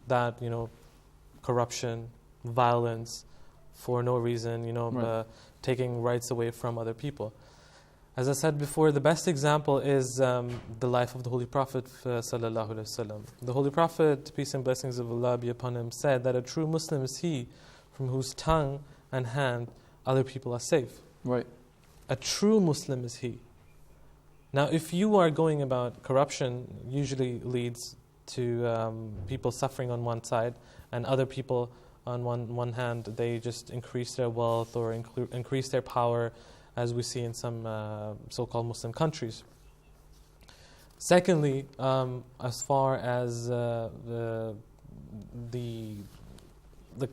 that, corruption, violence for no reason, taking rights away from other people. As I said before, the best example is the life of the Holy Prophet sallallahu alaihi wasallam. The Holy Prophet, peace and blessings of Allah be upon him, said that a true Muslim is he from whose tongue and hand other people are safe.
Right.
A true Muslim is he. Now, if you are going about corruption, usually leads to people suffering on one side, and other people on one hand, they just increase their wealth or increase their power, as we see in some so-called Muslim countries. Secondly, as far as the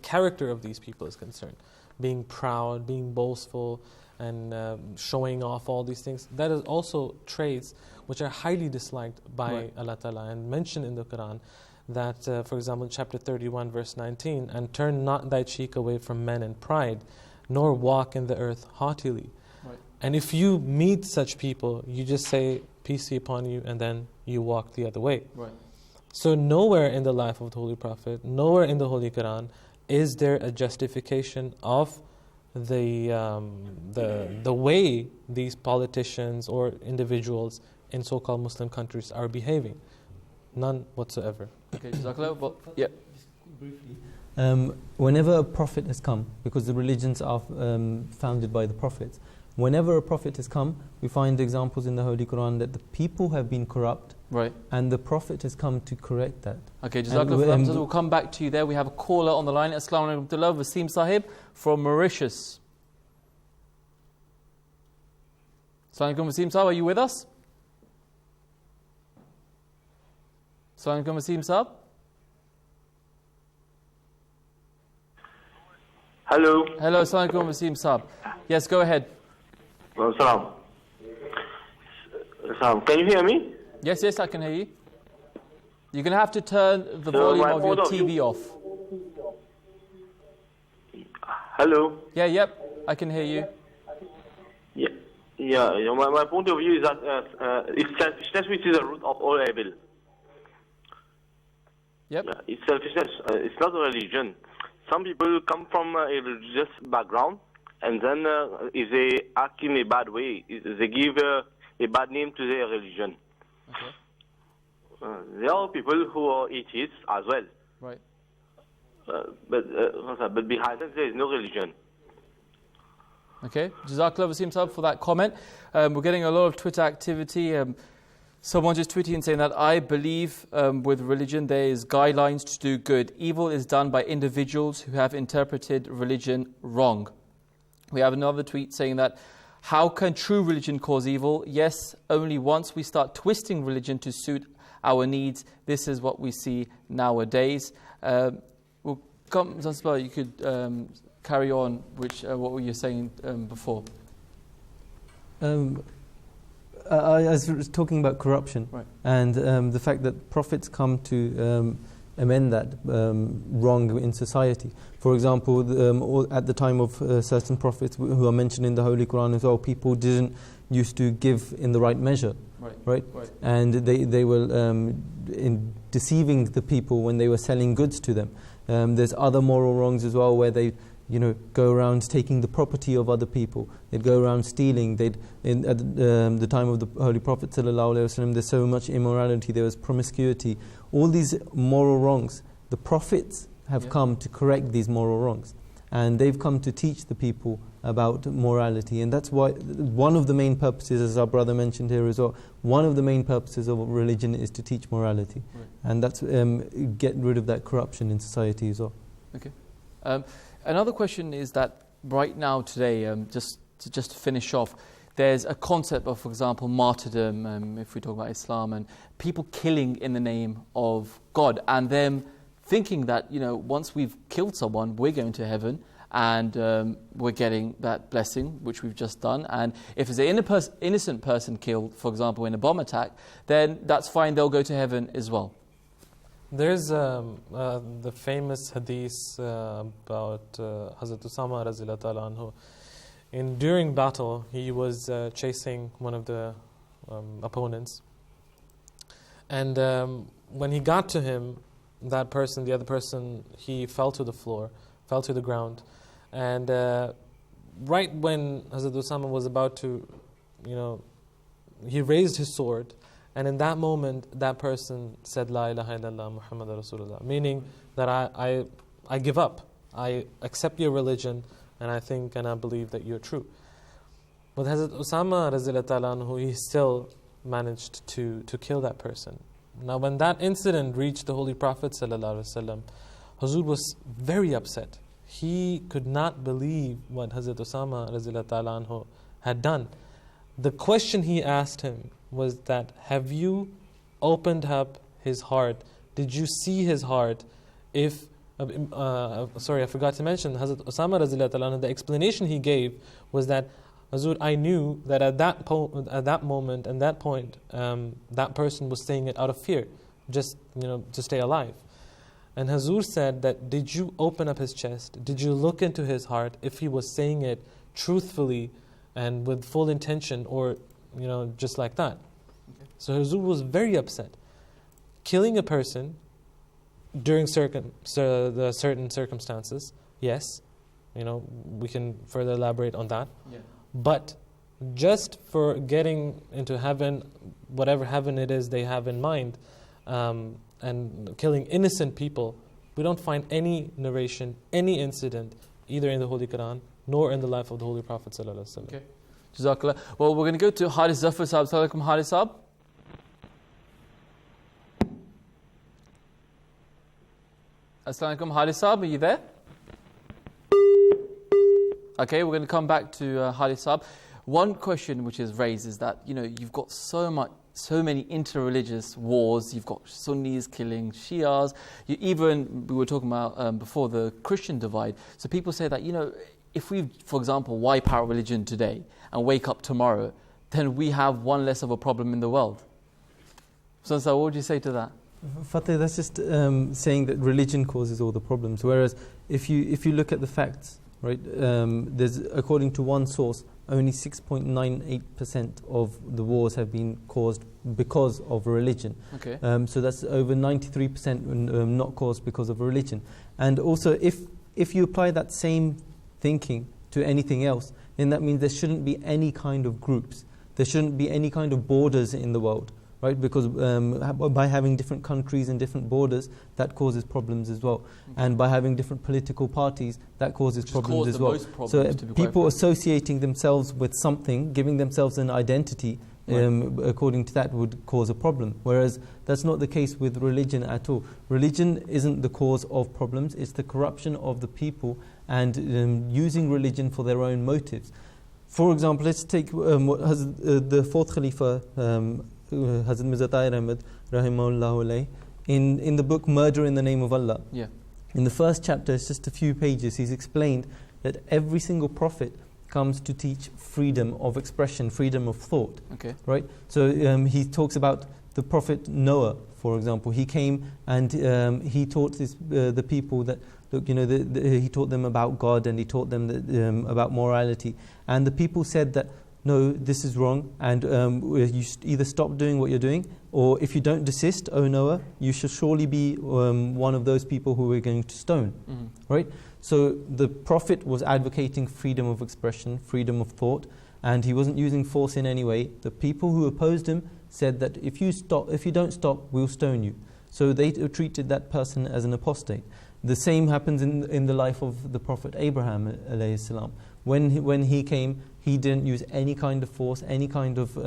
character of these people is concerned, being proud, being boastful, and showing off all these things, that is also traits which are highly disliked by Allah Ta'ala and mentioned in the Quran. That, for example, chapter 31, verse 19, and turn not thy cheek away from men in pride, nor walk in the earth haughtily.
Right.
And if you meet such people, you just say, peace be upon you, and then you walk the other way.
Right.
So nowhere in the life of the Holy Prophet, nowhere in the Holy Quran, is there a justification of the way these politicians or individuals in so-called Muslim countries are behaving. None whatsoever.
Okay, yeah.
Whenever a prophet has come, because the religions are founded by the prophets, whenever a prophet has come, we find examples in the Holy Quran that the people have been corrupt,
right,
and the prophet has come to correct that.
Okay, Jazakallah. We'll come back to you there. We have a caller on the line. Assalamu alaikum, Wasim Sahib from Mauritius. Assalamu alaikum, Wasim Sahib, are you with us? Assalamu alaikum, Wasim Sahib.
Hello.
Hello, assalamu alaikum, Wasim Sahib. Yes, go ahead.
Salam. Can you hear me?
Yes, I can hear you. You're going to have to turn the volume of your TV off.
Hello.
Yep, I can hear you.
My point of view is that it's selfishness which is the root of all evil.
Yep.
It's selfishness. It's not a religion. Some people come from a religious background, and then if they act in a bad way, they give a bad name to their religion. Okay. There are people who are atheists as well.
Right.
But behind that, there is no religion.
Okay. Jazakallah Wasim Sahib for that comment. We're getting a lot of Twitter activity. Someone just tweeting and saying that I believe with religion there is guidelines to do good. Evil is done by individuals who have interpreted religion wrong. We have another tweet saying that how can true religion cause evil? Yes, only once we start twisting religion to suit our needs. This is what we see nowadays. Zanzibar, you could carry on what were you saying before?
I was talking about corruption,
right,
and the fact that prophets come to amend that wrong in society. For example, at the time of certain prophets who are mentioned in the Holy Quran as well, people didn't used to give in the right measure, right? And they were deceiving the people when they were selling goods to them. There's other moral wrongs as well where they go around taking the property of other people. They'd go around stealing. At the time of the Holy Prophet ﷺ, there's so much immorality. There was promiscuity. All these moral wrongs. The prophets have come to correct these moral wrongs, and they've come to teach the people about morality. And that's why one of the main purposes, as our brother mentioned here as well, one of the main purposes of religion is to teach morality, and that's get rid of that corruption in society as well.
Okay. Another question is that right now today, just to finish off, there's a concept of, for example, martyrdom, if we talk about Islam, and people killing in the name of God, and them thinking that, once we've killed someone, we're going to heaven, and we're getting that blessing, which we've just done. And if it's an innocent person killed, for example, in a bomb attack, then that's fine, they'll go to heaven as well.
There's the famous hadith about Hazrat Usama Razila Ta'ala anhu. During battle, he was chasing one of the opponents. And when he got to him, the other person, he fell to the floor, fell to the ground. And right when Hazrat Usama was about to he raised his sword, and in that moment, that person said, La ilaha illallah Muhammad Rasulullah, meaning that I give up. I accept your religion, and I think and I believe that you're true. But Hazrat Usama radiallahu anhu, he still managed to kill that person. Now, when that incident reached the Holy Prophet sallallahu alaihi wasallam, Huzur was very upset. He could not believe what Hazrat Usama radiallahu anhu had done. The question he asked him was that, have you opened up his heart? Did you see his heart? Sorry, I forgot to mention, Hazrat Usama radiallahu anhu, the explanation he gave was that, Hazur, I knew that at that moment and that point, that person was saying it out of fear, just to stay alive. And Hazur said that, did you open up his chest? Did you look into his heart if he was saying it truthfully and with full intention, or just like that? Okay. So Hazur was very upset. Killing a person during the certain circumstances, yes, we can further elaborate on that. Yeah. But just for getting into heaven, whatever heaven it is they have in mind, and killing innocent people, we don't find any narration, any incident, either in the Holy Quran nor in the life of the Holy Prophet sallallahu alaihi wasallam.
Okay. Jazakallah. Well, we're going to go to Haris Zafar Sahib. Assalamu alaikum, Haris Sahib. Assalamu alaikum, Haris Sahib. Are you there? Okay, we're going to come back to Haris Sahib. One question which is raised is that, you've got so many interreligious wars. You've got Sunnis killing Shias. We were talking about before the Christian divide. So people say that, if we, for example, wipe out religion today and wake up tomorrow, then we have one less of a problem in the world. So what would you say to that?
Fateh, that's just saying that religion causes all the problems. Whereas if you look at the facts, right, there's, according to one source, only 6.98% of the wars have been caused because of religion.
Okay.
So that's over 93% not caused because of religion. And also, if you apply that same thinking to anything else, then that means there shouldn't be any kind of groups. There shouldn't be any kind of borders in the world, right? Because by having different countries and different borders, that causes problems as well. Okay. And by having different political parties, that causes problems as well. So people associating themselves with something, giving themselves an identity, according to that, would cause a problem. Whereas that's not the case with religion at all. Religion isn't the cause of problems, it's the corruption of the people and using religion for their own motives. For example, let's take the fourth Khalifa, Hazrat Mirza Tahir Ahmad, rahimahullah alayh, in the book Murder in the Name of Allah.
Yeah.
In the first chapter, it's just a few pages, he's explained that every single prophet comes to teach freedom of expression, freedom of thought. Okay. Right? So he talks about the prophet Noah, for example. He came and he taught the people that, look, he taught them about God, and he taught them that, about morality. And the people said that, no, this is wrong, and you either stop doing what you're doing, or if you don't desist, O Noah, you shall surely be one of those people who we're going to stone. Mm-hmm. Right? So the Prophet was advocating freedom of expression, freedom of thought, and he wasn't using force in any way. The people who opposed him said that if you don't stop, we'll stone you. So they treated that person as an apostate. The same happens in the life of the Prophet Abraham alayhi salam. When he came, he didn't use any kind of force, any kind of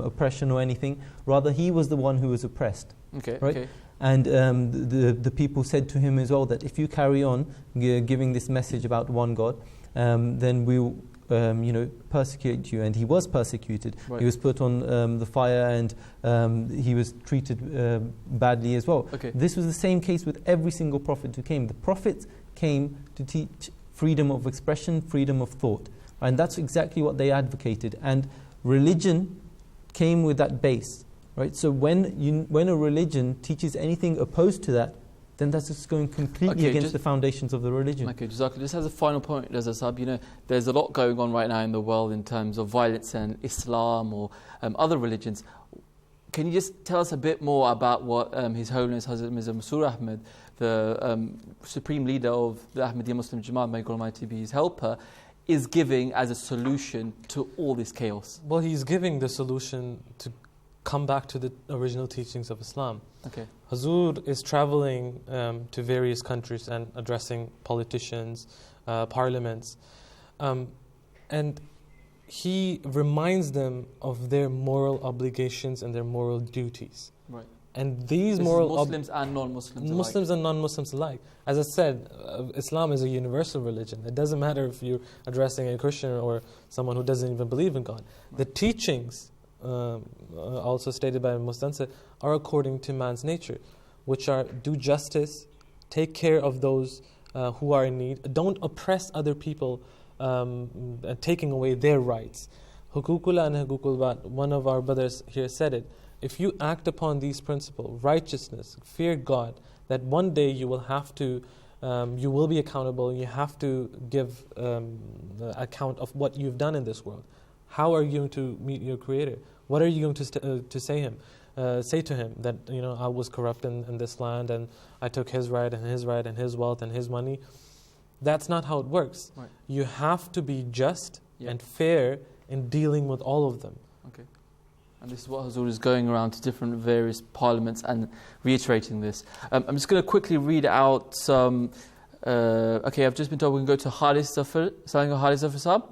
oppression or anything. Rather, he was the one who was oppressed. Okay. Right? Okay. And the people said to him as well that if you carry on giving this message about one God, then we'll persecute you. And he was persecuted. Right. He was put on the fire, and he was treated badly as well. Okay. This was the same case with every single prophet who came. The prophets came to teach freedom of expression, freedom of thought. And that's exactly what they advocated. And religion came with that base. Right? So when a religion teaches anything opposed to that, then that's just going completely against the foundations of the religion.
Okay, Jazakallah. Just as a final point, Reza Sahib, there's a lot going on right now in the world in terms of violence and Islam or other religions. Can you just tell us a bit more about what His Holiness Hazrat Mirza Masroor Ahmad, the supreme leader of the Ahmadiyya Muslim Jamaat, may God Almighty be his helper, is giving as a solution to all this chaos?
Well, he's giving the solution to come back to the original teachings of Islam.
Okay.
Hazur is traveling to various countries and addressing politicians, parliaments, and he reminds them of their moral obligations and their moral duties.
Right.
And these
this
moral
Muslims and non-Muslims alike.
Muslims and non-Muslims alike. As I said, Islam is a universal religion. It doesn't matter if you're addressing a Christian or someone who doesn't even believe in God. Right. The teachings, also stated by Mustansa, are according to man's nature, which are do justice, take care of those who are in need, don't oppress other people, taking away their rights. Hukukul and hukukul bad. One of our brothers here said it. If you act upon these principles, righteousness, fear God, that one day you will have to, you will be accountable, you have to give account of what you've done in this world. How are you going to meet your Creator? What are you going to say to him that, you know, I was corrupt in this land and I took his right and his wealth and his money? That's not how it works.
Right.
You have to be just and fair in dealing with all of them.
Okay. And this is what Hazur is going around to different various parliaments and reiterating this. I'm just going to quickly read out some... okay, I've just been told we can go to Haris Zafar. Haris Zafar Saab.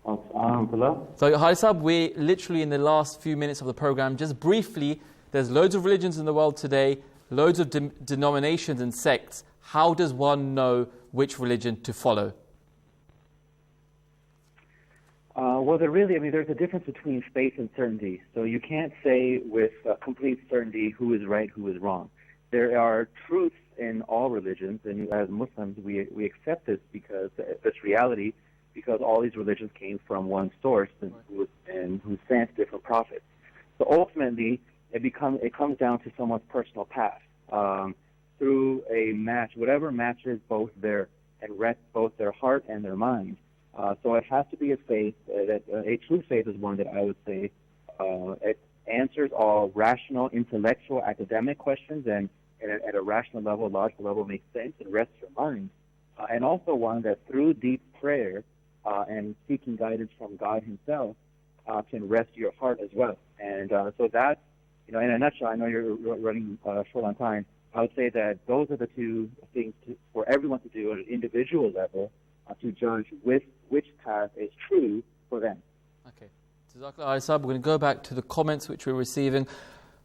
So Haris Saab, we're literally in the last few minutes of the program. Just briefly, there's loads of religions in the world today, loads of denominations and sects. How does one know which religion to follow?
Well, there's a difference between faith and certainty. So you can't say with complete certainty who is right, who is wrong. There are truths in all religions, and as Muslims, we accept this because this reality, because all these religions came from one source and who sent different prophets. So ultimately, it comes down to someone's personal path through a match, whatever matches both their heart and their mind. So it has to be a faith that a true faith is one that I would say it answers all rational, intellectual, academic questions, and at a rational level, logical level, makes sense and rests your mind. And also one that through deep prayer and seeking guidance from God Himself can rest your heart as well. And so that, in a nutshell, I know you're running short on time. I would say that those are the two things for everyone to do at an individual level to judge which path is true for them.
Okay. We're going to go back to the comments which we're receiving.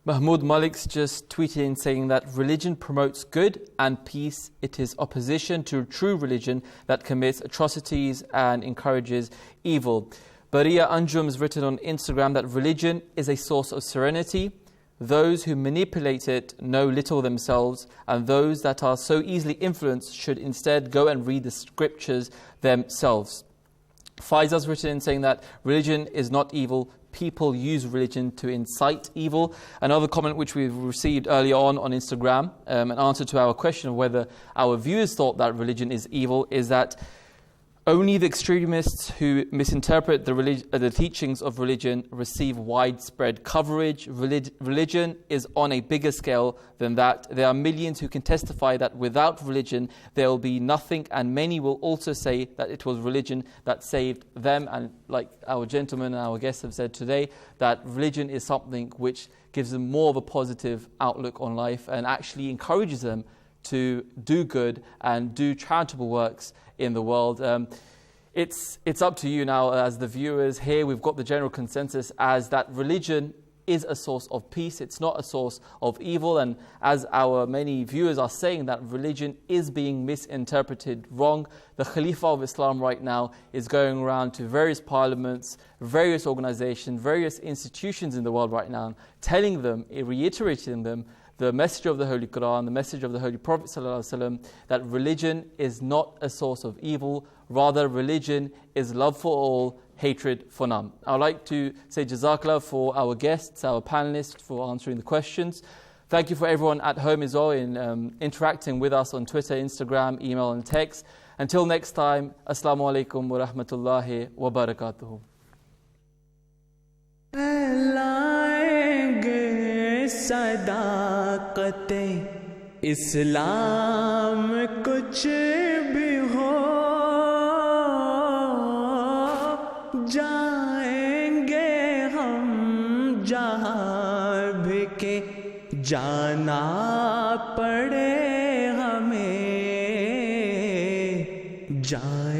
Mahmoud Malik's just tweeted in saying that religion promotes good and peace. It is opposition to true religion that commits atrocities and encourages evil. Baria Anjum has written on Instagram that religion is a source of serenity. Those who manipulate it know little themselves, and those that are so easily influenced should instead go and read the scriptures themselves. Faiza's written in saying that religion is not evil. People use religion to incite evil. Another comment which we've received earlier on Instagram, an answer to our question of whether our viewers thought that religion is evil, is that only the extremists who misinterpret the teachings of religion receive widespread coverage. Religion is on a bigger scale than that. There are millions who can testify that without religion there will be nothing, and many will also say that it was religion that saved them. And like our gentlemen and our guests have said today, that religion is something which gives them more of a positive outlook on life and actually encourages them to do good and do charitable works in the world. It's up to you now as the viewers. Here we've got the general consensus as that religion is a source of peace. It's not a source of evil. And as our many viewers are saying, that religion is being misinterpreted wrong. The Khalifa of Islam right now is going around to various parliaments, various organizations, various institutions in the world right now, telling them, reiterating them, the message of the Holy Quran, the message of the Holy Prophet ﷺ, that religion is not a source of evil. Rather, religion is love for all, hatred for none. I would like to say Jazakallah for our guests, our panelists, for answering the questions. Thank you for everyone at home as well in interacting with us on Twitter, Instagram, email and text. Until next time, Assalamu alaikum wa rahmatullahi wa barakatuhu.
सदाकते इस्लाम कुछ भी हो जाना पड़े हमें जाए